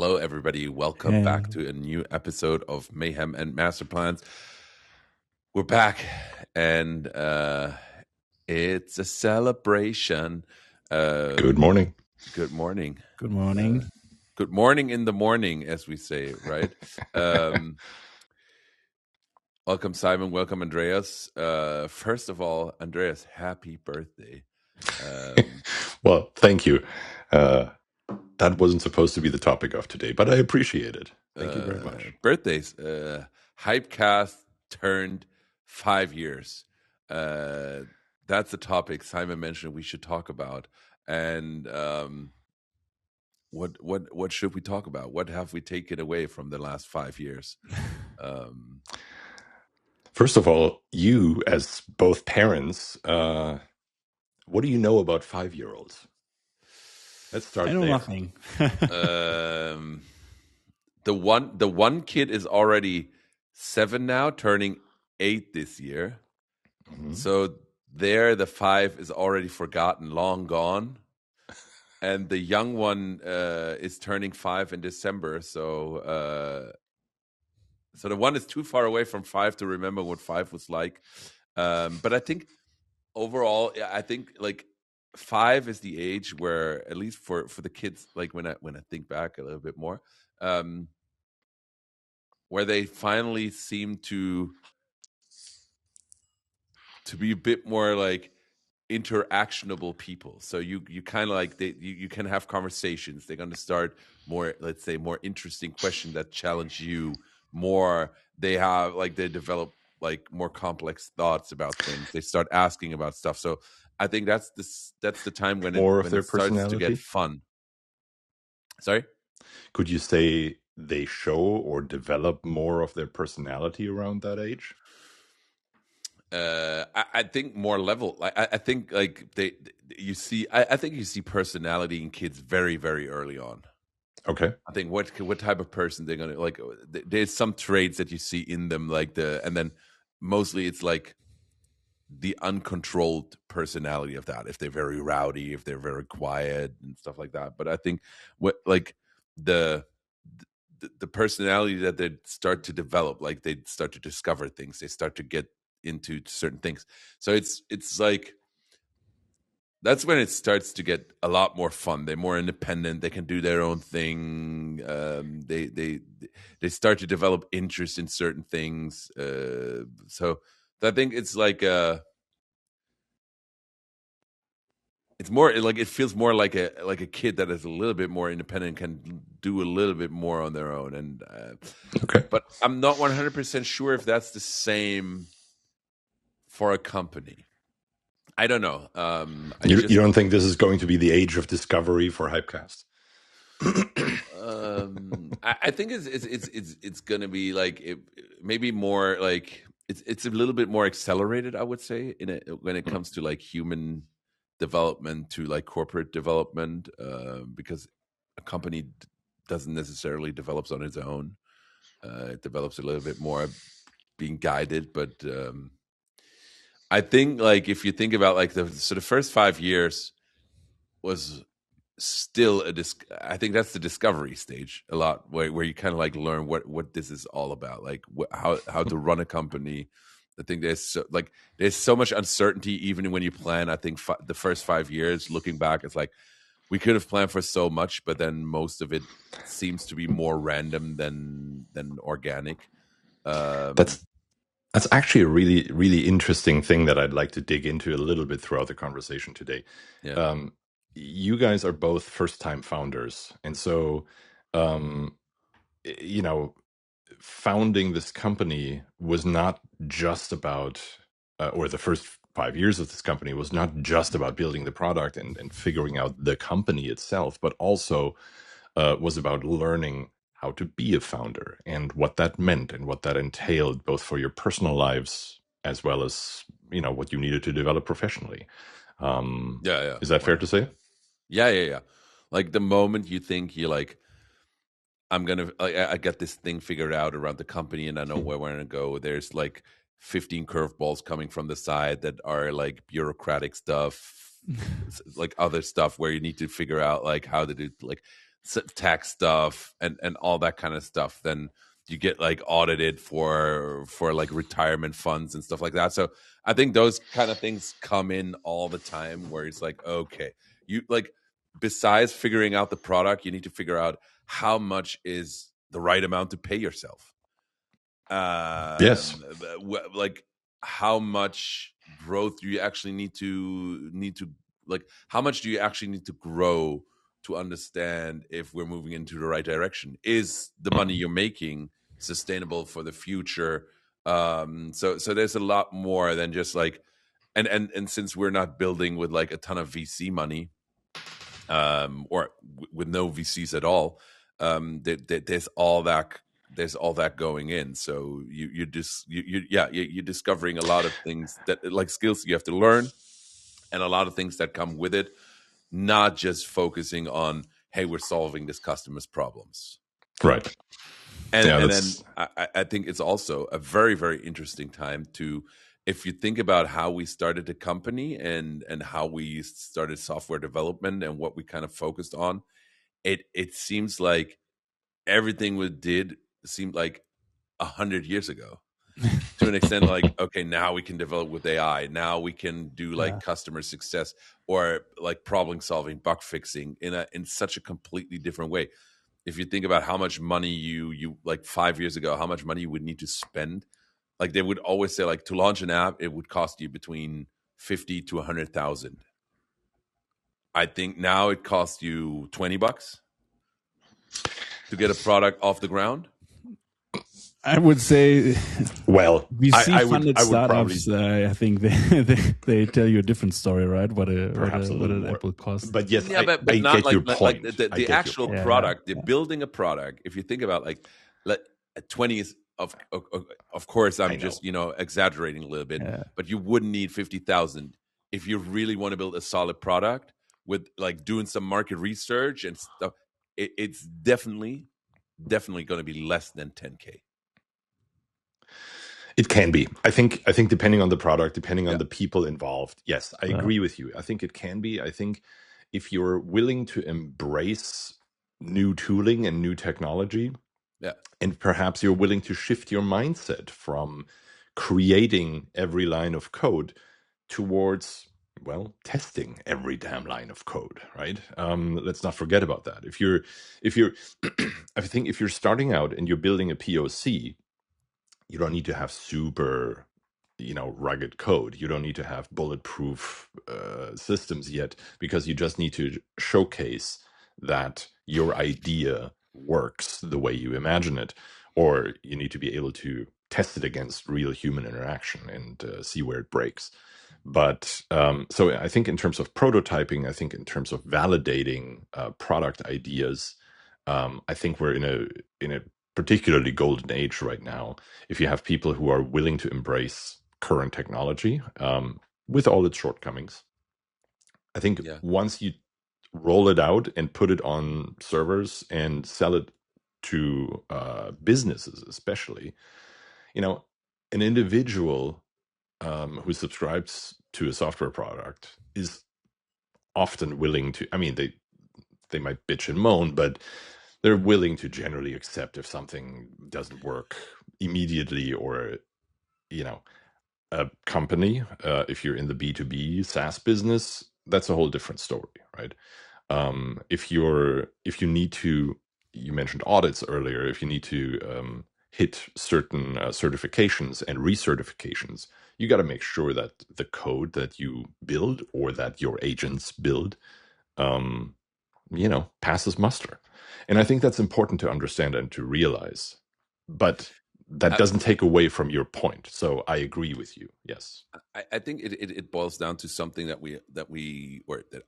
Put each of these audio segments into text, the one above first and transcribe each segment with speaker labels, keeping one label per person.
Speaker 1: Hello, everybody. Welcome back to a new episode of Mayhem and Masterplans. We're back, and it's a celebration.
Speaker 2: Good morning.
Speaker 1: Good morning.
Speaker 3: Good morning.
Speaker 1: Good morning in the morning, as we say, right? Welcome, Simon. Welcome, Andreas. First of all, Andreas, happy birthday.
Speaker 2: Well, thank you. That wasn't supposed to be the topic of today, but I appreciate it. Thank you very much.
Speaker 1: Birthdays. Hypecast turned 5 years. That's the topic Simon mentioned we should talk about. And what should we talk about? What have we taken away from the last 5 years?
Speaker 2: First of all, you as both parents, what do you know about 5-year-olds? Let's start
Speaker 3: I know
Speaker 2: there.
Speaker 3: nothing.
Speaker 1: The one kid is already 7 now, turning 8 this year. Mm-hmm. So there, the 5 is already forgotten, long gone. And the young one is turning 5 in December. So the one is too far away from 5 to remember what 5 was like. But I think overall, I think like 5 is the age where, at least for the kids, like when I think back a little bit more, where they finally seem to be a bit more like interactionable people. So you kind of like you can have conversations. They're going to start more, let's say, more interesting questions that challenge you more. They develop like more complex thoughts about things. They start asking about stuff. So I think that's the time when it starts to get fun. Sorry?
Speaker 2: Could you say they show or develop more of their personality around that age?
Speaker 1: I think more level. I think like you see personality in kids very, very early on.
Speaker 2: Okay.
Speaker 1: I think what type of person they're gonna like. There's some traits that you see in them, and then mostly it's like the uncontrolled personality of that. If they're very rowdy, if they're very quiet and stuff like that. But I think the personality that they start to develop, like they start to discover things, they start to get into certain things. So it's like that's when it starts to get a lot more fun. They're more independent. They can do their own thing. They start to develop interest in certain things. So I think it's like it's more like it feels more like a kid that is a little bit more independent, can do a little bit more on their own. And
Speaker 2: okay,
Speaker 1: but I'm not 100% sure if that's the same for a company. I don't know.
Speaker 2: You don't think this is going to be the age of discovery for Hypecast?
Speaker 1: I think it's going to be like maybe more like it's a little bit more accelerated, I would say, when it comes to like human development to like corporate development, because a company doesn't necessarily develops on its own. It develops a little bit more being guided, but I think like if you think about like the first 5 years was still I think that's the discovery stage a lot, where you kind of like learn what this is all about, like how to run a company. I think there's so much uncertainty even when you plan. I think the first 5 years, looking back, it's like we could have planned for so much, but then most of it seems to be more random than organic.
Speaker 2: That's actually a really, really interesting thing that I'd like to dig into a little bit throughout the conversation today.
Speaker 1: Yeah.
Speaker 2: You guys are both first-time founders, and so founding this company was not just about, or the first 5 years of this company was not just about building the product and figuring out the company itself, but also was about learning how to be a founder and what that meant and what that entailed, both for your personal lives as well as what you needed to develop professionally.
Speaker 1: Yeah.
Speaker 2: Is that fair to say?
Speaker 1: Yeah. Like the moment you think you're like, I got this thing figured out around the company and I know where we're going to go, there's like 15 curveballs coming from the side that are like bureaucratic stuff, like other stuff where you need to figure out like how to do, like tax stuff and all that kind of stuff, then you get like audited for like retirement funds and stuff like that. So I think those kind of things come in all the time, where it's like, okay, you like, besides figuring out the product, you need to figure out how much is the right amount to pay yourself.
Speaker 2: Yes.
Speaker 1: Like, how much growth do you actually need to like, how much do you actually need to grow to understand if we're moving into the right direction? Is the money you're making sustainable for the future? So there's a lot more than just like, and since we're not building with like a ton of VC money, or with no VCs at all, there's all that going in. So you're discovering a lot of things, that like skills you have to learn, and a lot of things that come with it, not just focusing on, hey, we're solving this customer's problems.
Speaker 2: Right.
Speaker 1: And then I think it's also a very, very interesting time to, if you think about how we started the company and how we started software development and what we kind of focused on, it seems like everything we did seemed like 100 years ago, to an extent. Like, okay, now we can develop with AI. Now we can do like customer success, or like problem solving, bug fixing in such a completely different way. If you think about how much money you like 5 years ago, how much money you would need to spend, like they would always say, like, to launch an app, it would cost you between 50 to 100,000. I think now it costs you $20 to get a product off the ground.
Speaker 3: I would say,
Speaker 2: well,
Speaker 3: VC-funded startups,
Speaker 2: probably,
Speaker 3: I think they tell you a different story, right? What an app will cost.
Speaker 2: But yes,
Speaker 1: yeah, but
Speaker 2: I
Speaker 1: not
Speaker 2: get
Speaker 1: like,
Speaker 2: your point.
Speaker 1: The actual product, building a product. If you think about like 20 is of course, I'm just exaggerating a little bit, but you wouldn't need 50,000 if you really want to build a solid product with like doing some market research and stuff. It's definitely going to be less than 10K.
Speaker 2: It can be. I think depending on the product, depending on the people involved. Yes, I agree with you. I think it can be. I think if you're willing to embrace new tooling and new technology, and perhaps you're willing to shift your mindset from creating every line of code towards, well, testing every damn line of code, right? Let's not forget about that. If you're I think if you're starting out and you're building a POC, you don't need to have super, rugged code. You don't need to have bulletproof systems yet, because you just need to showcase that your idea works the way you imagine it, or you need to be able to test it against real human interaction and see where it breaks. But so I think in terms of prototyping, I think in terms of validating product ideas, I think we're in a particularly golden age right now. If you have people who are willing to embrace current technology with all its shortcomings, I think once you roll it out and put it on servers and sell it to businesses, especially, an individual who subscribes to a software product is often willing to, I mean, they might bitch and moan, but they're willing to generally accept if something doesn't work immediately, or, a company, if you're in the B2B SaaS business, that's a whole different story, right? If you need to, you mentioned audits earlier, if you need to hit certain certifications and recertifications, you got to make sure that the code that you build or that your agents build, passes muster. And I think that's important to understand and to realize. But that doesn't take away from your point. So I agree with you. Yes.
Speaker 1: I think it boils down to something that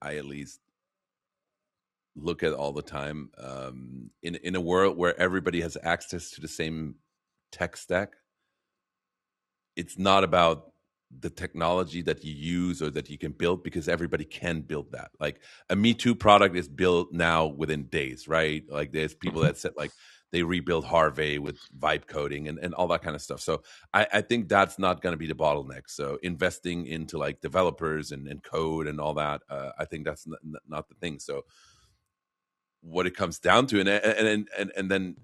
Speaker 1: I at least look at all the time. In a world where everybody has access to the same tech stack, it's not about the technology that you use or that you can build, because everybody can build that. Like a Me Too product is built now within days, right? Like there's people that said like they rebuild Harvey with vibe coding and all that kind of stuff. So I think that's not going to be the bottleneck. So investing into like developers and code and all that, I think that's not the thing. So what it comes down to, and then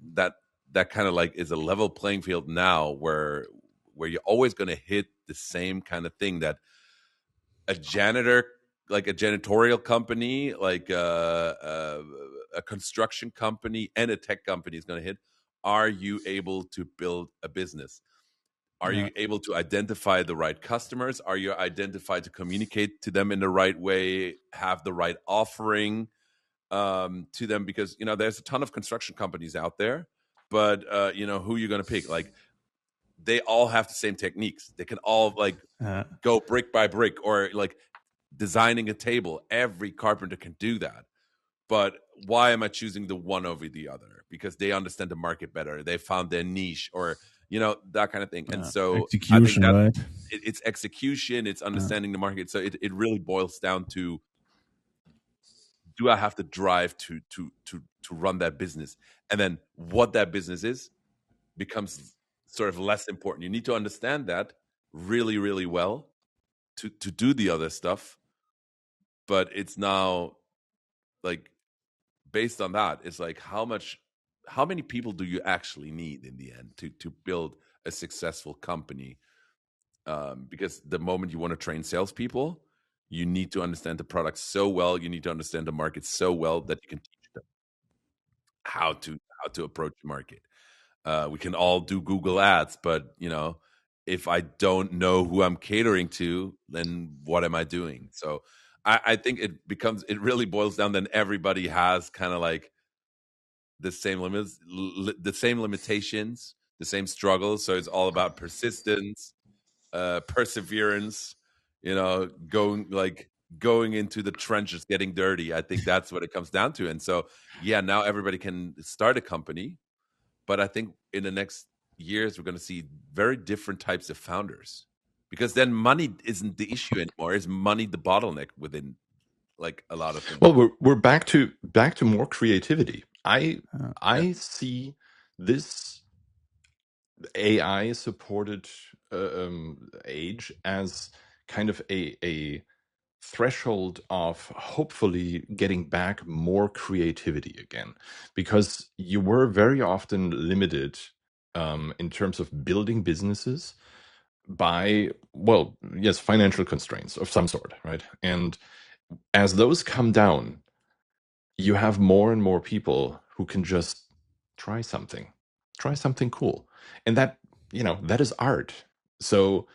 Speaker 1: that kind of like is a level playing field now, where you're always going to hit the same kind of thing that a janitor, like a janitorial company, like a construction company and a tech company is going to hit. Are you able to build a business? Are you able to identify the right customers? Are you identified to communicate to them in the right way, have the right offering to them? Because, there's a ton of construction companies out there, but, who are you going to pick? Like, they all have the same techniques. They can all like go brick by brick, or like designing a table. Every carpenter can do that. But why am I choosing the one over the other? Because they understand the market better. They found their niche, or, that kind of thing. And so I think that
Speaker 3: right?
Speaker 1: It's execution, it's understanding the market. So it really boils down to, do I have the drive to run that business? And then what that business is becomes sort of less important. You need to understand that really, really well to do the other stuff. But it's now like, based on that, it's like, how many people do you actually need in the end to build a successful company? Because the moment you want to train salespeople, you need to understand the product so well, you need to understand the market so well that you can teach them how to approach the market. We can all do Google ads, but if I don't know who I'm catering to, then what am I doing? So I think it really boils down, then everybody has kind of like the same limits, the same limitations, the same struggles. So it's all about persistence, perseverance, going into the trenches, getting dirty. I think that's what it comes down to. And so, now everybody can start a company, but I think in the next years, we're going to see very different types of founders, because then money isn't the issue anymore. Is money the bottleneck within like a lot of things?
Speaker 2: Well, we're back to more creativity. I see this AI supported age as kind of a threshold of hopefully getting back more creativity again, because you were very often limited in terms of building businesses by, well, yes, financial constraints of some sort, right? And as those come down, you have more and more people who can just try something cool. And that, that is art. So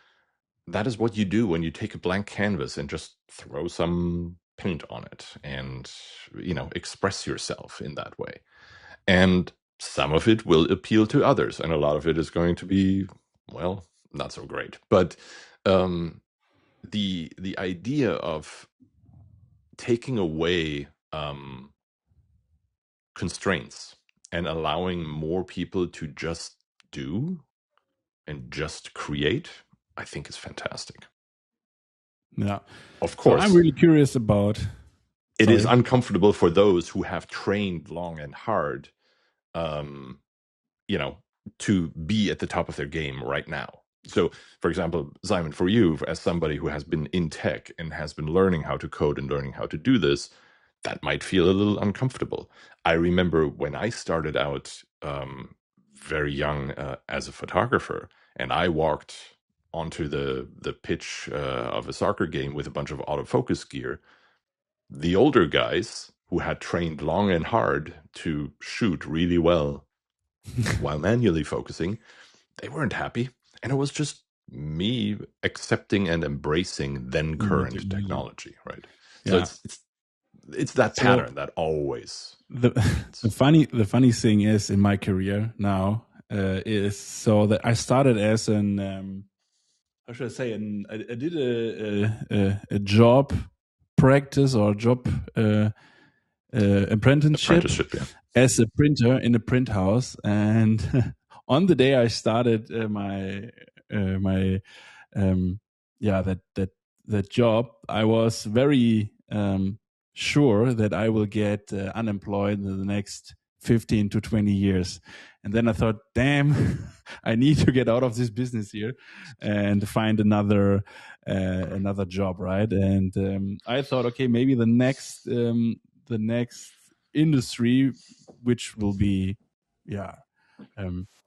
Speaker 2: that is what you do when you take a blank canvas and just throw some paint on it and, express yourself in that way. And some of it will appeal to others, and a lot of it is going to be, well, not so great. But the idea of taking away constraints and allowing more people to just do and just create, I think is fantastic.
Speaker 3: Yeah.
Speaker 2: Of course.
Speaker 3: So I'm really curious about...
Speaker 2: It is uncomfortable for those who have trained long and hard, to be at the top of their game right now. So, for example, Simon, for you, as somebody who has been in tech and has been learning how to code and learning how to do this, that might feel a little uncomfortable. I remember when I started out very young as a photographer, and I walked onto the pitch of a soccer game with a bunch of autofocus gear. The older guys who had trained long and hard to shoot really well while manually focusing, they weren't happy. And it was just me accepting and embracing then current technology, right? So it's that pattern that always
Speaker 3: the funny thing is, in my career now, is so that I started as an how should I say, I did a job practice or job apprenticeship as a printer in a print house. And on the day I started that job, I was very sure that I will get unemployed in the next 15 to 20 years. And then I thought, damn, I need to get out of this business here and find another job, right? And I thought, okay, maybe the next industry which will be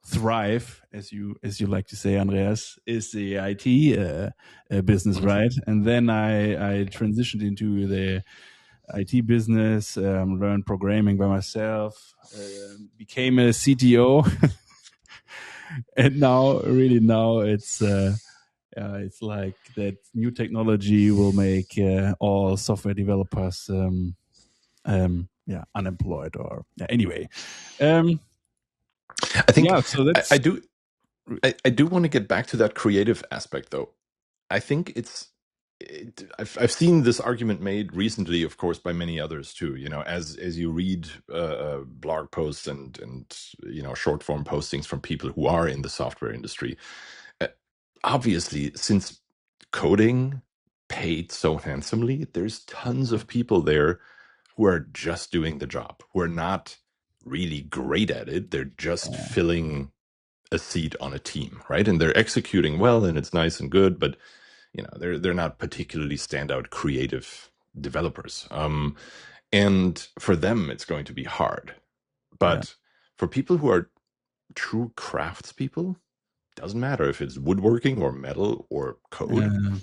Speaker 3: thrive, as you like to say, Andreas, is the IT business, right? And then I transitioned into the IT business, learned programming by myself, became a CTO, and now it's like that new technology will make all software developers unemployed, or anyway.
Speaker 2: I think
Speaker 3: So that's
Speaker 2: I do want to get back to that creative aspect, though. I think I've seen this argument made recently, of course, by many others too. As you read blog posts and short form postings from people who are in the software industry, obviously, since coding paid so handsomely, there's tons of people there who are just doing the job, who are not really great at it. They're just filling a seat on a team, right? And they're executing well, and it's nice and good, but they're not particularly standout creative developers. And for them, it's going to be hard. But for people who are true craftspeople, doesn't matter if it's woodworking or metal or code.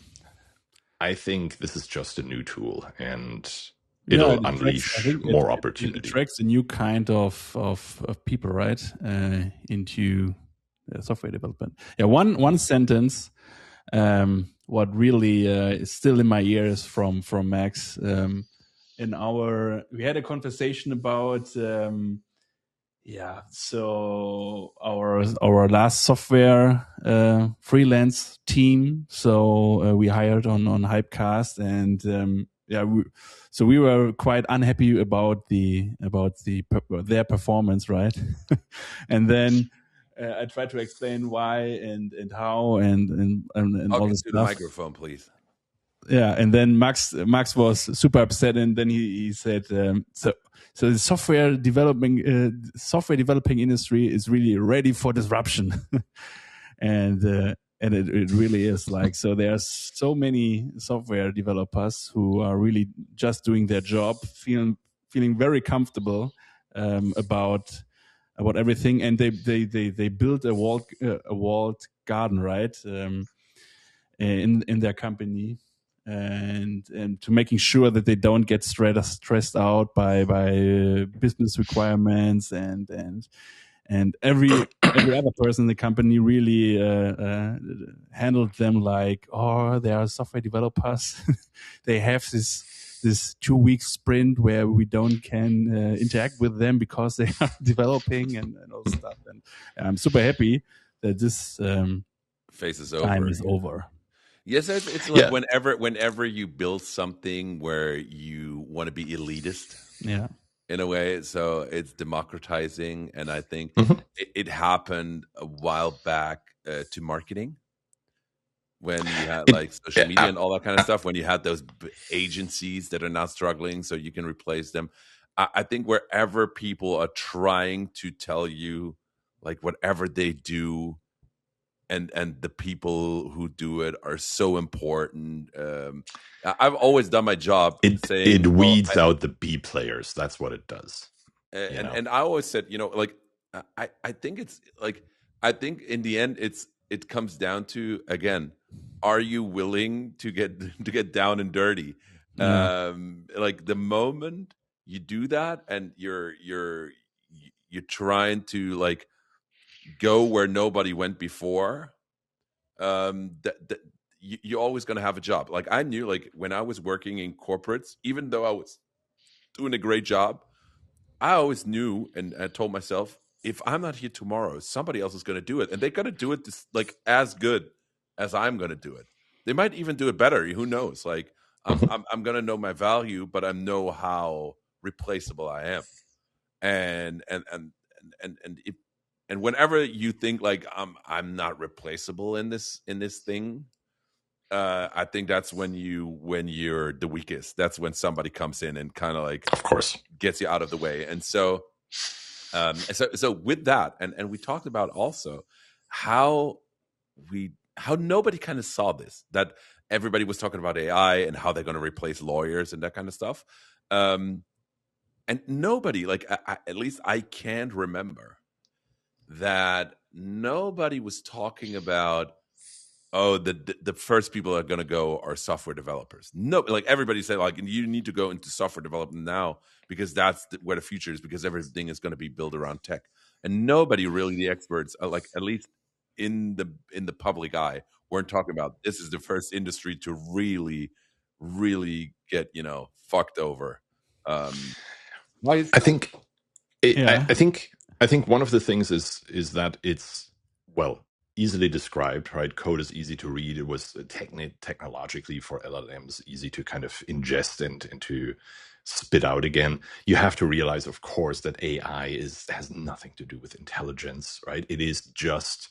Speaker 2: I think this is just a new tool, and it'll unleash more opportunity.
Speaker 3: It attracts a new kind of people, right, into software development. One sentence, what really is still in my ears from Max. We had a conversation about so our last software freelance team. So we hired on Hypecast, and we were quite unhappy about their performance, right? And then I tried to explain why and how and all this stuff.
Speaker 1: The microphone, please.
Speaker 3: Yeah, and then Max was super upset, and then he said, so the software developing industry is really ready for disruption, and it really is. Like, so there's so many software developers who are really just doing their job, feeling very comfortable about everything, and they built a walled garden, right, in their company. And to making sure that they don't get stressed out by business requirements, and every other person in the company really handled them like, oh, they are software developers. They have this 2 week sprint where we can interact with them because they are developing and all stuff. And I'm super happy that this
Speaker 1: phase is
Speaker 3: over.
Speaker 1: Yes, it's like whenever you build something where you want to be elitist, in a way, so it's democratizing, and I think it happened a while back to marketing when you had like social media and all that kind of stuff. When you had those agencies that are not struggling, so you can replace them. I think wherever people are trying to tell you like whatever they do, and the people who do it are so important. I've always done my job.
Speaker 2: It weeds out the B players. That's what it does.
Speaker 1: And I always said, like I think it's like, I think in the end it comes down to, again, are you willing to get down and dirty? Like the moment you do that and you're trying to like go where nobody went before, you're always going to have a job. Like I knew, like when I was working in corporates, even though I was doing a great job, I always knew, and I told myself, if I'm not here tomorrow, somebody else is going to do it, and they're going to do it like as good as I'm going to do it. They might even do it better. Who knows? Like I'm going to know my value, but I know how replaceable I am, and whenever you think like I'm not replaceable in this thing, I think that's when you're the weakest. That's when somebody comes in and kind of like,
Speaker 2: of course,
Speaker 1: gets you out of the way. And so with that, and we talked about also how nobody kind of saw this, that everybody was talking about AI and how they're going to replace lawyers and that kind of stuff. And nobody, like at least I can't remember that nobody was talking about, oh, the first people that are going to go are software developers. No, like everybody said, like you need to go into software development now because that's where the future is, because everything is going to be built around tech. And nobody really, the experts, like at least in the public eye, weren't talking about this is the first industry to really get fucked over. Why is
Speaker 2: I
Speaker 1: that?
Speaker 2: think it,
Speaker 3: Yeah.
Speaker 2: I think one of the things is that it's, well, easily described, right? Code is easy to read. It was technologically for LLMs easy to kind of ingest and to spit out again. You have to realize, of course, that AI has nothing to do with intelligence, right? It is just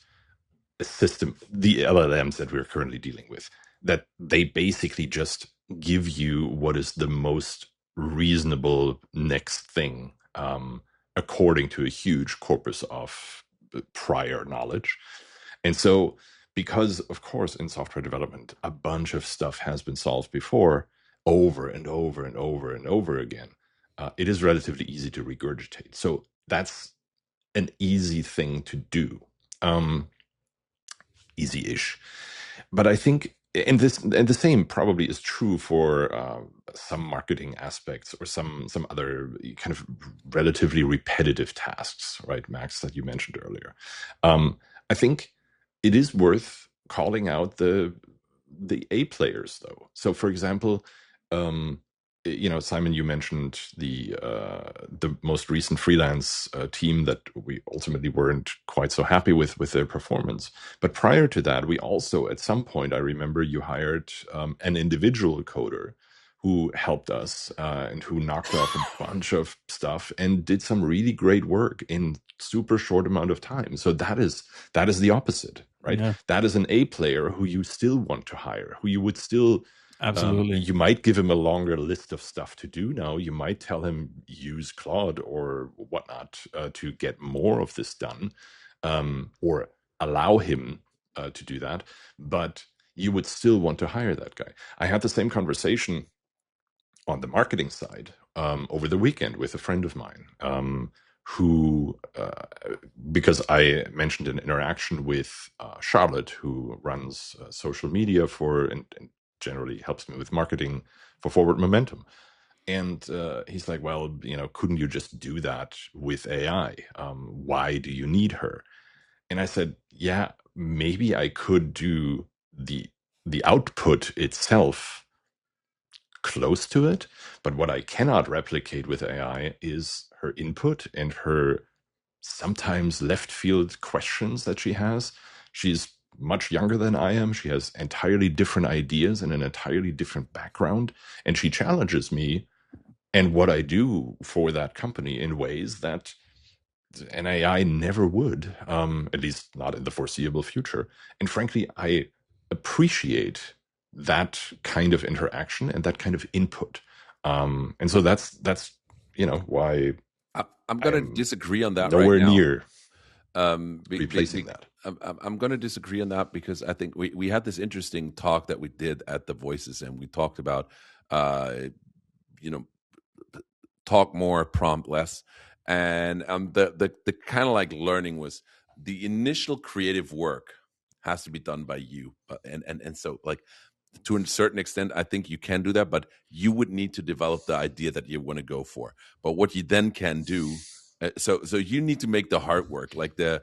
Speaker 2: a system, the LLMs that we're currently dealing with, that they basically just give you what is the most reasonable next thing, according to a huge corpus of prior knowledge. And so, because of course in software development, a bunch of stuff has been solved before, over and over and over and over again, it is relatively easy to regurgitate. So that's an easy thing to do. Easy-ish. But I think, and the same probably is true for some marketing aspects or some other kind of relatively repetitive tasks, right, Max, that you mentioned earlier. I think it is worth calling out the A players, though. So, for example, Simon, you mentioned the most recent freelance team that we ultimately weren't quite so happy with their performance. But prior to that, we also, at some point, I remember you hired an individual coder who helped us and who knocked off a bunch of stuff and did some really great work in super short amount of time. So that is the opposite, right?
Speaker 3: Yeah.
Speaker 2: That is an A player who you still want to hire, who you would still
Speaker 3: Absolutely.
Speaker 2: you might give him a longer list of stuff to do now. You might tell him use Claude or whatnot to get more of this done, or allow him to do that. But you would still want to hire that guy. I had the same conversation on the marketing side over the weekend with a friend of mine who, because I mentioned an interaction with Charlotte, who runs social media and generally helps me with marketing for Forward Momentum. And he's like, well, couldn't you just do that with AI? Why do you need her? And I said, yeah, maybe I could do the output itself close to it, but what I cannot replicate with AI is her input and her sometimes left field questions that she has. She's much younger than I am. She has entirely different ideas and an entirely different background, and she challenges me and what I do for that company in ways that an AI never would, at least not in the foreseeable future. And frankly, I appreciate that kind of interaction and that kind of input. And so that's why
Speaker 1: I'm going to disagree on that
Speaker 2: nowhere
Speaker 1: right now.
Speaker 2: near replacing that.
Speaker 1: I'm going to disagree on that because I think we had this interesting talk that we did at the Voices, and we talked about, talk more, prompt less. And the kind of like learning was the initial creative work has to be done by you. And so like to a certain extent, I think you can do that, but you would need to develop the idea that you want to go for. But what you then can do, so you need to make the hard work, like the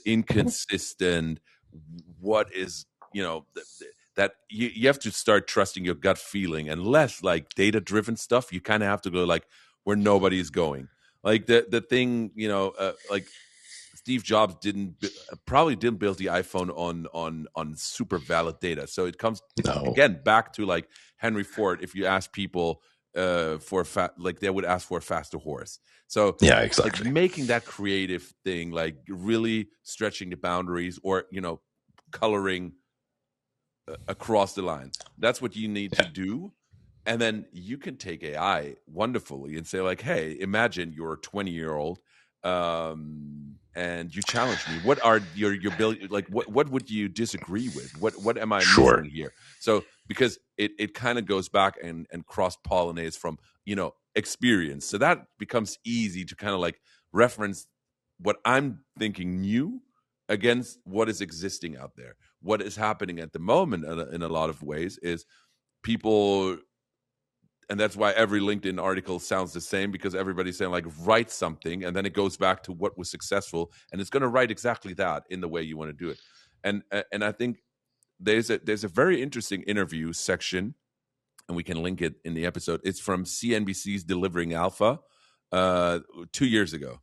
Speaker 1: inconsistent, what is, that you have to start trusting your gut feeling, and less like data driven stuff. You kind of have to go like where nobody's going. Like the thing, like Steve Jobs probably didn't build the iPhone on super valid data. So it's again back to like Henry Ford. If you ask people for like they would ask for a faster horse. So
Speaker 2: yeah, exactly.
Speaker 1: Like making that creative thing, like really stretching the boundaries, or coloring across the line. That's what you need to do. And then you can take AI wonderfully and say like, hey, imagine you're a 20-year-old and you challenge me. What are your ability? Like, what would you disagree with? What am I missing here? So because it kind of goes back and cross pollinates from, experience. So that becomes easy to kind of like reference what I'm thinking new against what is existing out there. What is happening at the moment in a lot of ways is people, and that's why every LinkedIn article sounds the same, because everybody's saying like write something, and then it goes back to what was successful, and it's going to write exactly that in the way you want to do it. And I think there's a very interesting interview section, and we can link it in the episode. It's from CNBC's Delivering Alpha 2 years ago,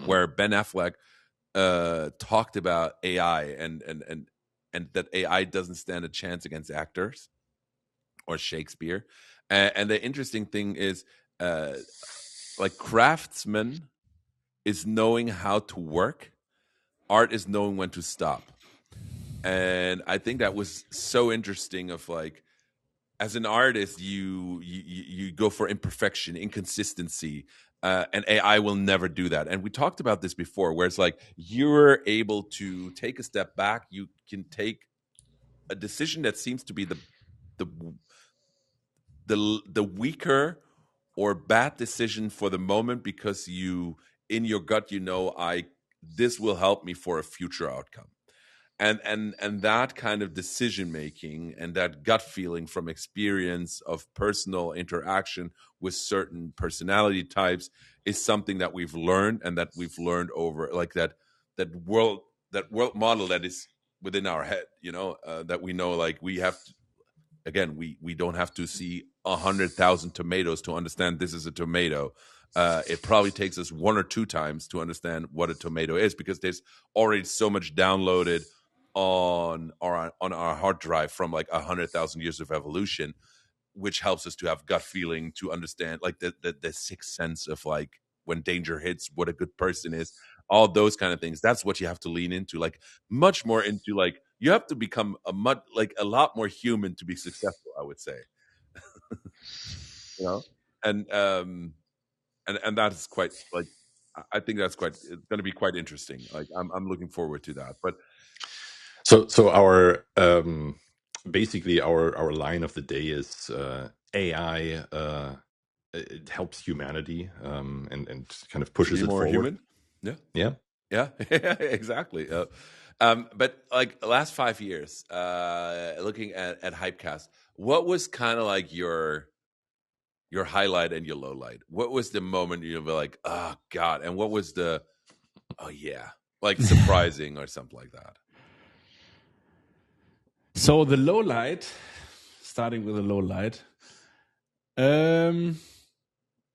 Speaker 1: where Ben Affleck talked about AI and that AI doesn't stand a chance against actors or Shakespeare. And the interesting thing is, like craftsman is knowing how to work, art is knowing when to stop. And I think that was so interesting. Of like, as an artist, you go for imperfection, inconsistency, and AI will never do that. And we talked about this before, where it's like you're able to take a step back. You can take a decision that seems to be the weaker or bad decision for the moment, because you, in your gut, this will help me for a future outcome. And that kind of decision making and that gut feeling from experience of personal interaction with certain personality types is something that we've learned, and that we've learned over like that world model that is within our head, that we know, like we have to, again, we don't have to see 100,000 tomatoes to understand this is a tomato. It probably takes us 1 or 2 times to understand what a tomato is, because there's already so much downloaded on our hard drive from like 100,000 years of evolution, which helps us to have gut feeling, to understand like the sixth sense of like when danger hits, what a good person is, all those kind of things. That's what you have to lean into, like much more into, like you have to become a lot more human to be successful, I would say. And that is quite, like, I think that's it's going to be quite interesting. Like I'm looking forward to that. But
Speaker 2: so our basically our line of the day is AI. It helps humanity and kind of pushes
Speaker 1: be
Speaker 2: it
Speaker 1: more
Speaker 2: forward.
Speaker 1: human.
Speaker 2: Yeah.
Speaker 1: Exactly. But like the last 5 years, looking at Hypecast, what was kind of like your highlight and your low light? What was the moment you were like, oh God, and what was the, oh yeah, like surprising or something like that?
Speaker 3: So the low light, starting with the low light.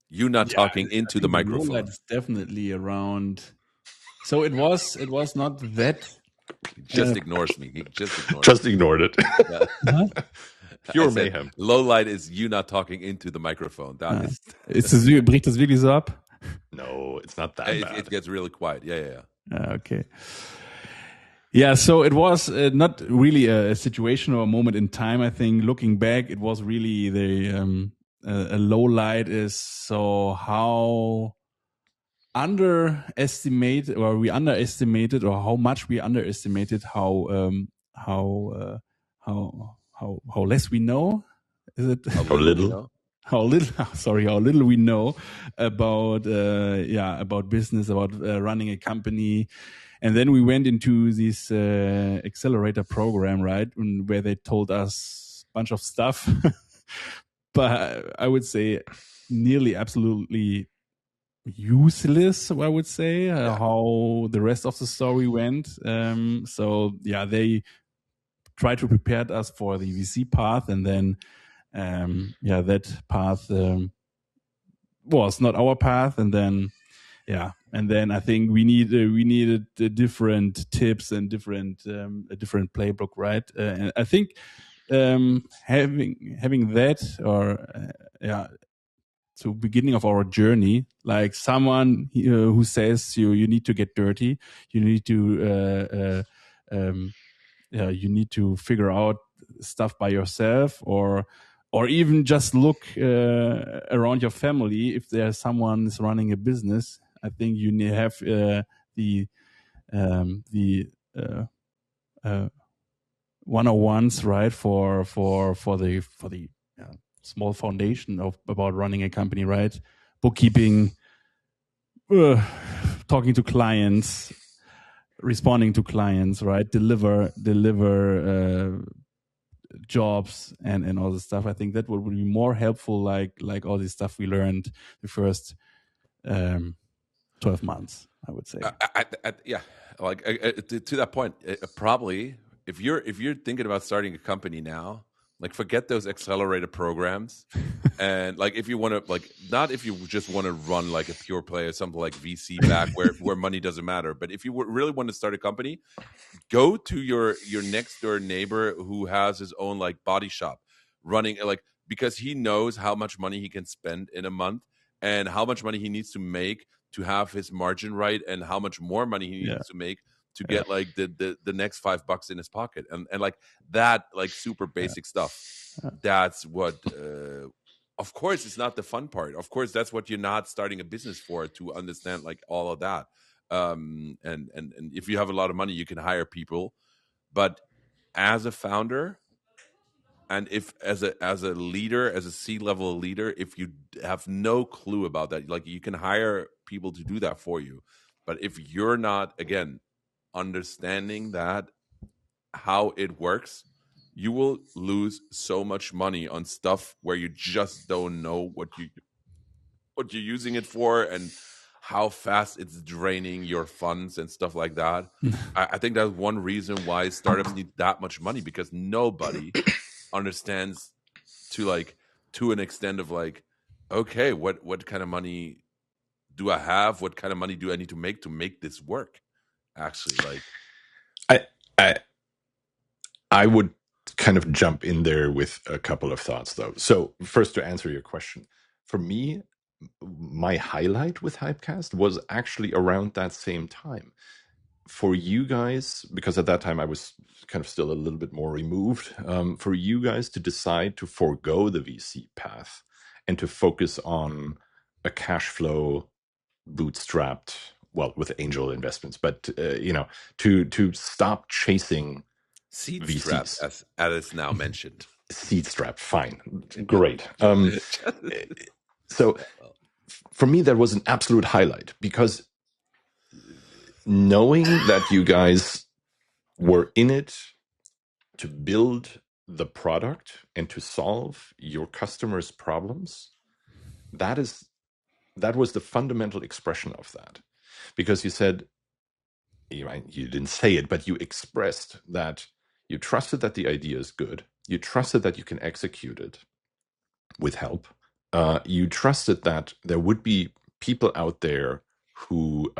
Speaker 1: You not talking into the microphone.
Speaker 3: The low light is definitely around. So it was not that.
Speaker 1: He just ignores me. He
Speaker 2: just ignored it.
Speaker 3: Huh?
Speaker 2: Pure mayhem.
Speaker 1: Low light is you not talking into the microphone. That is.
Speaker 3: Bricht das wirklich so ab?
Speaker 2: No, it's not that bad.
Speaker 1: It gets really quiet. Yeah.
Speaker 3: Okay. Yeah, so it was not really a situation or a moment in time. I think looking back, it was really a low light is so how underestimated or how much we underestimated how less we know. Is it
Speaker 2: how little?
Speaker 3: How little we know about business, about running a company. And then we went into this accelerator program, right, where they told us a bunch of stuff, but I would say nearly absolutely useless, I would say, how the rest of the story went. They tried to prepare us for the VC path, and then that path was not our path, and then I think we needed different tips and different a different playbook, right? And I think having that so beginning of our journey, like someone who says you need to get dirty, you need to you need to figure out stuff by yourself, or even just look around your family if there's someone is running a business. I think you need to have the 101s, right, for the small foundation about running a company, right? Bookkeeping, talking to clients, responding to clients, right? Deliver jobs and all this stuff. I think that would be more helpful, like all this stuff we learned the first 12 months, I would say.
Speaker 1: Yeah, like to that point, probably if you're thinking about starting a company now, like forget those accelerator programs, and like if you want to, like not if you just want to run like a pure play or something like VC back where money doesn't matter, but if you really want to start a company, go to your next door neighbor who has his own like body shop running, like because he knows how much money he can spend in a month and how much money he needs to make to have his margin right, and how much more money he needs to make to get like the next $5 in his pocket, and like that, like super basic stuff. That's what of course it's not the fun part. Of course that's what you're not starting a business for, to understand like all of that. And if you have a lot of money, you can hire people, but as a founder, and if as a leader, as a C-level leader, if you have no clue about that, like you can hire people to do that for you, but if you're not, again, understanding that how it works, you will lose so much money on stuff where you just don't know what you're using it for, and how fast it's draining your funds and stuff like that. I think that's one reason why startups need that much money, because nobody understands to an extent of like, okay, what kind of money do I have? What kind of money do I need to make this work? Actually, like
Speaker 2: I would kind of jump in there with a couple of thoughts, though. So first, to answer your question, for me, my highlight with Hypecast was actually around that same time. For you guys, because at that time I was kind of still a little bit more removed, for you guys to decide to forego the VC path and to focus on a cash flow bootstrapped, well, with angel investments, but to stop chasing
Speaker 1: seed
Speaker 2: VCs.
Speaker 1: strap, as it's now mentioned.
Speaker 2: Seed strap, fine, great. So for me, that was an absolute highlight, because knowing that you guys were in it to build the product and to solve your customers' problems, that was the fundamental expression of that. Because you said, you didn't say it, but you expressed that you trusted that the idea is good. You trusted that you can execute it with help. You trusted that there would be people out there who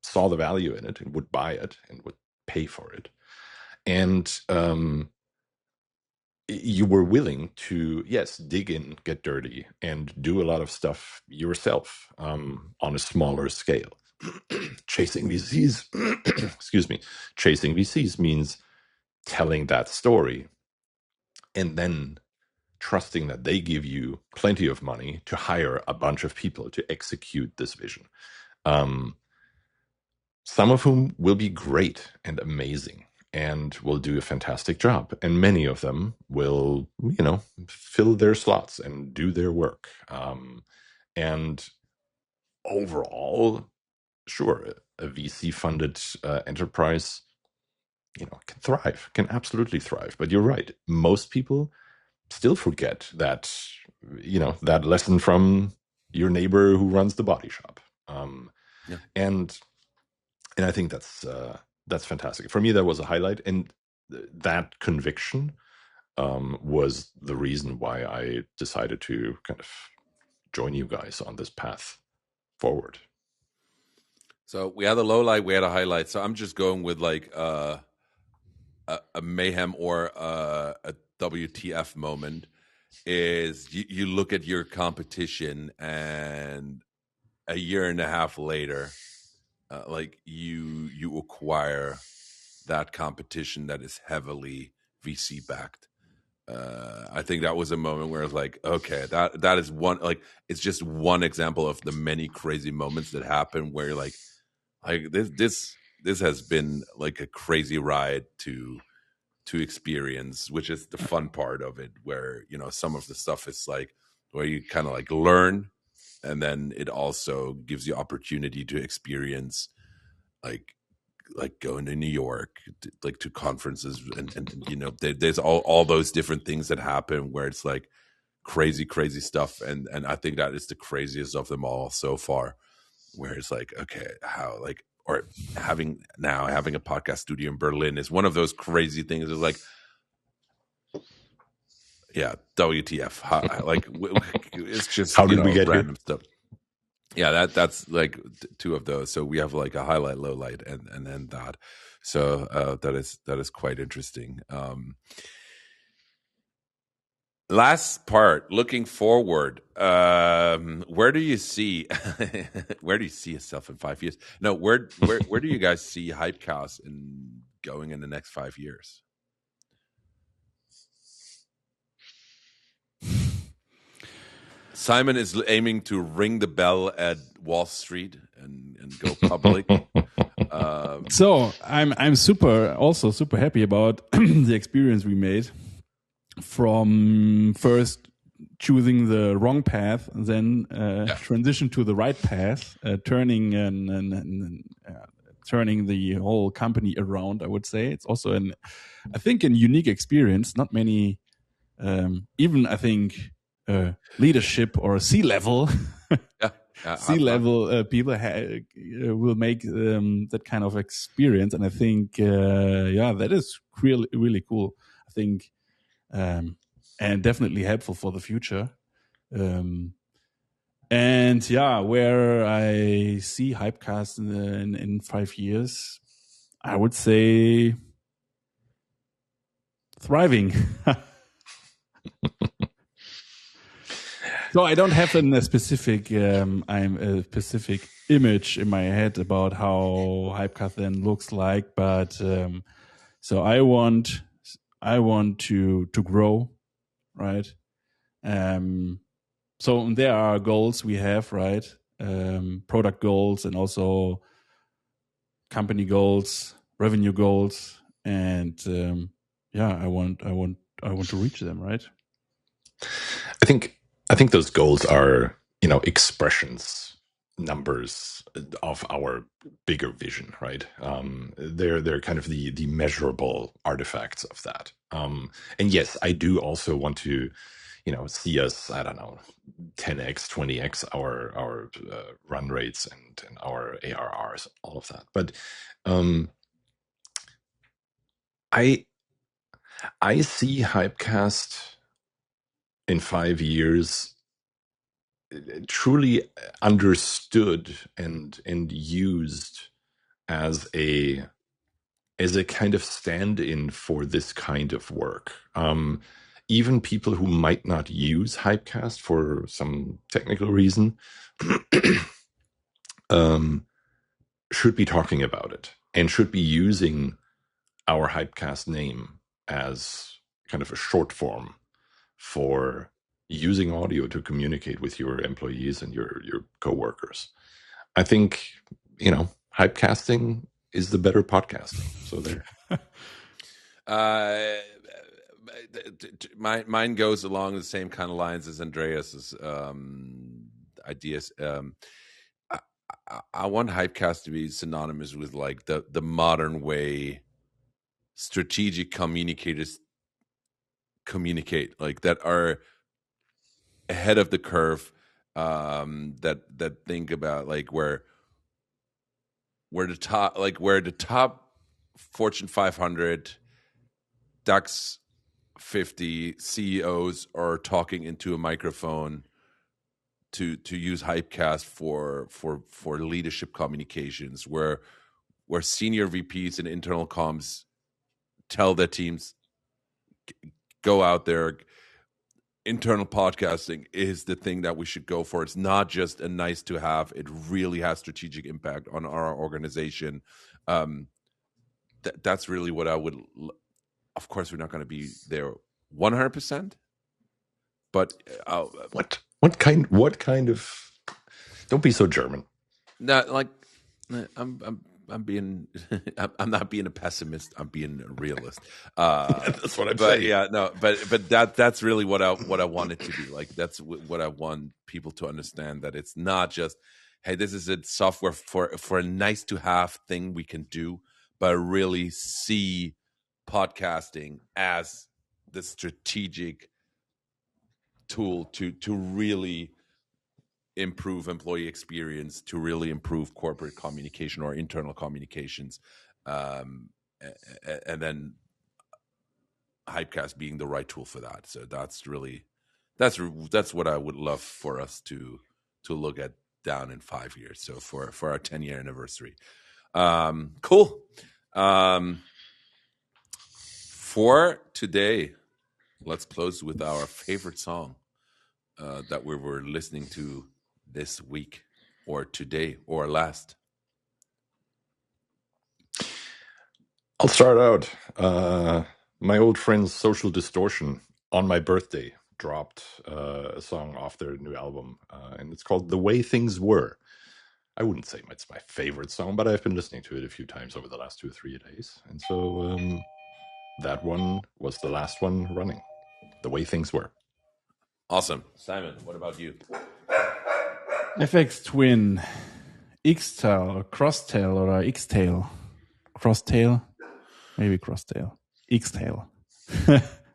Speaker 2: saw the value in it and would buy it and would pay for it. And you were willing to, yes, dig in, get dirty, and do a lot of stuff yourself on a smaller scale. Chasing VCs, excuse me, chasing VCs means telling that story and then trusting that they give you plenty of money to hire a bunch of people to execute this vision. Some of whom will be great and amazing and will do a fantastic job. And many of them will, fill their slots and do their work. And overall, sure, a VC-funded enterprise, can thrive, can absolutely thrive. But you're right. Most people still forget that, that lesson from your neighbor who runs the body shop. And I think that's fantastic. For me, that was a highlight, and that conviction was the reason why I decided to kind of join you guys on this path forward.
Speaker 1: So we had a low light, we had a highlight. So I'm just going with like a mayhem or a WTF moment. Is you look at your competition, and a year and a half later, like you acquire that competition that is heavily VC backed. I think that was a moment where I was like, okay, that is one, like, it's just one example of the many crazy moments that happen where you're like this has been like a crazy ride to to experience, which is the fun part of it, where, you know, some of the stuff is like where you kind of like learn, and then it also gives you opportunity to experience like going to New York, like to conferences, and you know, there's all those different things that happen where it's like crazy stuff, and I think that is the craziest of them all so far, where it's like, okay, how, like, or having a podcast studio in Berlin is one of those crazy things. It's like, yeah, WTF? Like, it's just,
Speaker 2: How did we get
Speaker 1: random
Speaker 2: here?
Speaker 1: stuff. Yeah, that's like two of those. So we have like a highlight, low light, and then that. So that is quite interesting. Last part, looking forward. Where do you see yourself in 5 years? No, where do you guys see Hypecast going in the next 5 years? Simon is aiming to ring the bell at Wall Street and go public.
Speaker 3: So I'm super happy about the experience we made, from first choosing the wrong path, then transition to the right path, turning turning the whole company around. I would say it's also I think a unique experience. Not many, even I think leadership or C-level. C-level people will make that kind of experience, and I think that is really cool. I think, and definitely helpful for the future. And yeah, where I see Hypecast in 5 years, I would say thriving. So I don't have a specific image in my head about how Hypecast then looks like, but so I want to grow, right? So there are goals we have, right? Product goals, and also company goals, revenue goals, and I want to reach them, right?
Speaker 2: I think those goals are, expressions, numbers of our bigger vision, right? They're kind of the measurable artifacts of that. And yes, I do also want to, see us, I don't know, 10x, 20x our run rates and our ARRs, all of that. But I see Hypecast in 5 years truly understood and used as a kind of stand-in for this kind of work. Even people who might not use Hypecast for some technical reason should be talking about it and should be using our Hypecast name as kind of a short form for using audio to communicate with your employees and your coworkers. I think, Hypecasting is the better podcasting. So there.
Speaker 1: Mine goes along the same kind of lines as Andreas's ideas. I want Hypecast to be synonymous with like the modern way strategic communicators communicate, like that are ahead of the curve, that think about like where the top Fortune 500 DAX 50 CEOs are talking into a microphone to use Hypecast for leadership communications, where senior VPs and internal comms tell their teams, go out there. Internal podcasting is the thing that we should go for. It's not just a nice to have. It really has strategic impact on our organization. That's really what I would. Of course, we're not going to be there 100%. But
Speaker 2: what kind of? Don't be so German.
Speaker 1: Not like I'm I'm being I'm not being a pessimist. I'm being a realist.
Speaker 2: That's what I'm
Speaker 1: but
Speaker 2: saying.
Speaker 1: yeah, no, but that's really what I want it to be. Like that's what I want people to understand, that it's not just, hey, this is a software for a nice to have thing we can do, but really see podcasting as the strategic tool to really improve employee experience, to really improve corporate communication or internal communications, and then Hypecast being the right tool for that. So that's what I would love for us to look at down in 5 years. So for our 10-year anniversary. Cool. For today, let's close with our favorite song that we were listening to this week or today or last.
Speaker 2: I'll start out. My old friends Social Distortion on my birthday dropped a song off their new album, and it's called The Way Things Were. I wouldn't say it's my favorite song, but I've been listening to it a few times over the last 2 or 3 days. And so that one was the last one running. The Way Things Were.
Speaker 1: Awesome. Simon, what about you?
Speaker 3: FX Twin, X-Tail or Crosstail or X-Tail. Crosstail? Maybe Crosstail. X-Tail.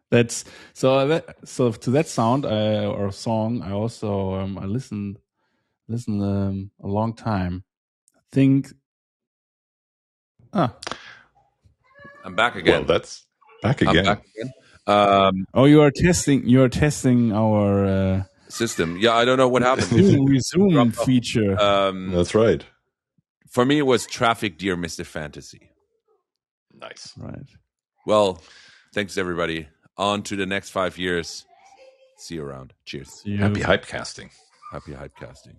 Speaker 3: That's so to that sound or song I also I listened a long time. I think
Speaker 1: I'm back again.
Speaker 2: Well, that's back again.
Speaker 1: I'm back again.
Speaker 3: you are testing our
Speaker 1: system. Yeah, I don't know what happened.
Speaker 3: resume feature.
Speaker 2: That's right.
Speaker 1: For me, it was Traffic Dear Mr. Fantasy.
Speaker 2: Nice.
Speaker 3: Right.
Speaker 1: Well, thanks everybody. On to the next 5 years. See you around. Cheers.
Speaker 2: Happy hypecasting.
Speaker 1: Happy hypecasting.